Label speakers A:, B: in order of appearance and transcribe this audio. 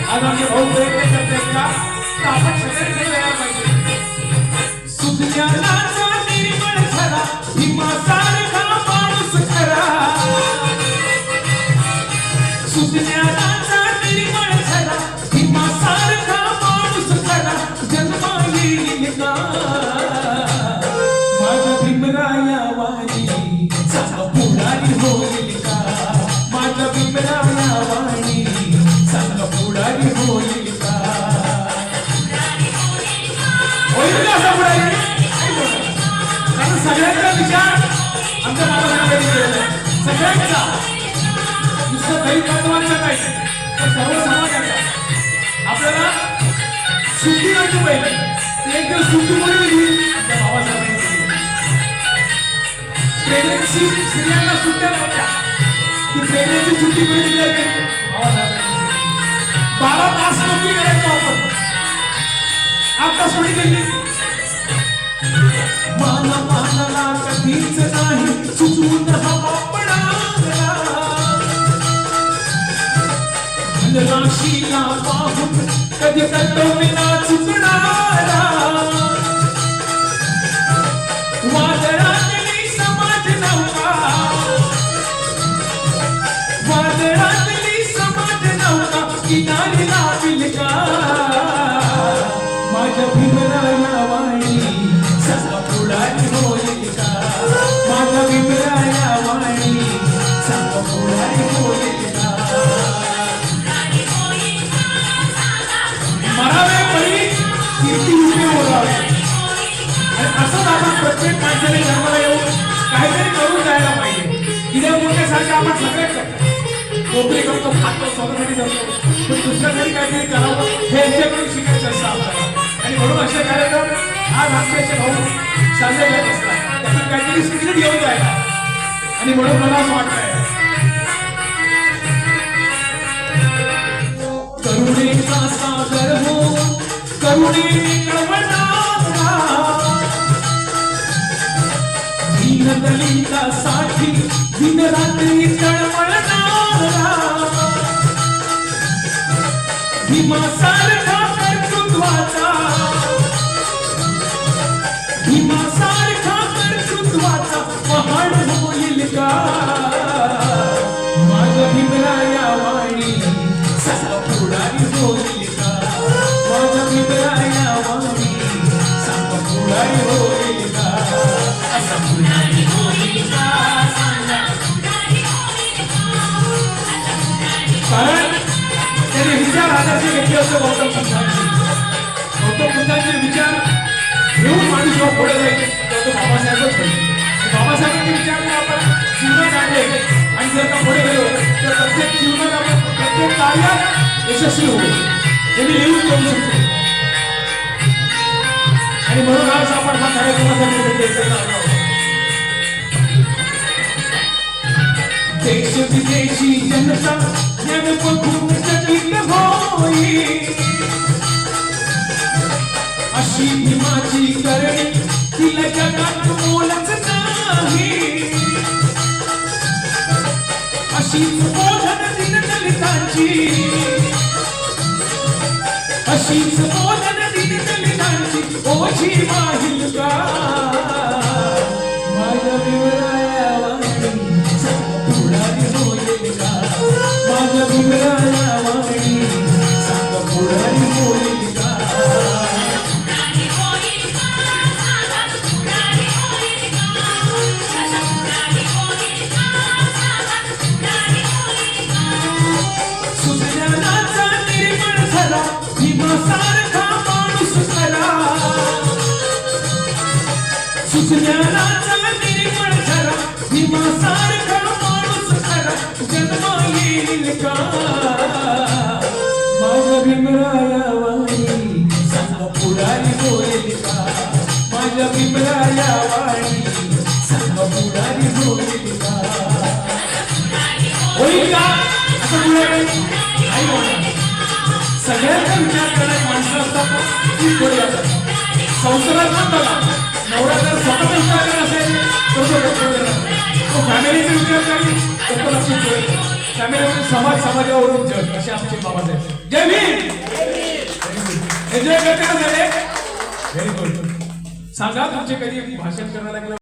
A: आज आमचे भाऊ प्रयत्न करतात का तर आपण सगळ्यांनी तयार पाहिजे. सुज्ञानाचा निर्मळ झरा भीमासारखा माणूस खरा. सुज्ञानाचा निर्मळ झरा भीमासारखा माणूस खरा. जन्मा येईल का माझ्या भीमराया वाणी सांगा पुढारी होईल का. माझ्या भीमराया वाणी सांगा पुढारी होईल का. होईल का असा पुढारी. कारण सगळ्यांचा विचार आमच्या बाबासाहेबांनी केलेला आहे. सगळ्यांचा नुसतं काही तत्वांचा काय तर सर्व समाजाचा. आपल्याला सुट्टी नव्हती पाहिजे एक दिवस सुट्टी कोणी दिली आमच्या बाबासाहेबांनी दिली. प्रेग्नन्सी स्त्रियांना सुट्ट्या नव्हत्या ती प्रेग्नन्सी सुट्टी कोणी दिली होती बाबासाहेबांनी. 12 तास नोकरी करायचो आपण आता सोडी दिली. माना मानाला कधीच नाही चुकून हवा पडाला. राशीला पाहून कधी कर्तव्य ना चुकणारा. वादळातली समाज नौका वादळातली समाज नौका किनारी लावील का. माझ्या भीमराया वाणी सांगा पुढारी होईल का. माझ्या भीमराया वाणी सांगा पुढारी होईल का. मरावे बळी कीर्ती उभे बोलावे. आणि असंच आपण प्रत्येक माणसाने जन्माला येऊन काहीतरी करून जायला पाहिजे. इथे मोठ्यासारखे आपण सगळे करतो नोकरी करतो खातो स्वतःसाठी जगतो पण दुसऱ्यासाठी काहीतरी करावं हे यांच्याकडून शिकायचं असतं आपल्याला. आणि म्हणून असे कार्यक्रम आज आमचे असे भाऊ साजरे करत असतात त्यातून काहीतरी स्पिरिट घेऊन जायला. आणि म्हणून मला असं वाटतंय करुणेचा सागर हो करुणे कळवणारा. दीनदलितासाठी दिनरात्री तळमळणारा. भीमासारखा कर्तृत्वाचा भीमासारखा कर्तृत्वाचा पहाड होईल का. माझ्या भीमराया वाणी सांगा पुढारी होईल का. माझ्या भीमराया वाणी सांगा पुढारी होईल का. असा पुढारी होईल का. कारण त्याने विचार हाताचे घेतले होते गौतम बुद्धांचे. गौतम बुद्धांचे विचार घेऊन माणूस जेव्हा पुढे जाईल तो बाबासाहेबच होईल. बाबासाहेबांनी विचारले आपण जीवनात आणले आणि जर का पुढे गेलो तर प्रत्येक जीवनात आपण प्रत्येक कार्यात यशस्वी होऊ हे मी लिहून करू शकतो. आणि म्हणून आज आपण हा कार्यक्रमासाठी देश विदेशी जनता ज्ञान बघून चकित होईल. अशी भीमाची करणी तिला जगात मोलच नाही. अशीच बोधन दीनदलितांची अशीच बोधन दीनदलितांची ओझी वाहिल का. माझ्या भीमराया वाणी सांगा पुढारी होईल का. माझ्या भीमराया वाणी सांगा पुढारी होईल का. सुज्ञानाचा निर्मळ झरा भीमासारखा माणूस खरा. सुज्ञानाचा निर्मळ झरा भीमासारखा माणूस खरा. जन्मा येईल का. माझ्या भीमराया वाणी सांगा पुढारी होईल का. माझ्या भीमराया वाणी सांगा पुढारी होईल का. होईल का असं पुढे सगळ्यांचा विचार करणारी माणसं असतात ती पुढे जातात. संसारात पण बघा नवरा जर स्वतःचा विचार करत असेल तर तो पुढे जातो. तो फॅमिलीचे विचार करी तो लक्ष ठेवतो फॅमिली समाज समाजावरून जग असे आमचे बाबासाहेब जय भीम एन्जॉय करते ना सगळे व्हेरी गुड सांगा तुमचे कधी भाषण करायला लागलं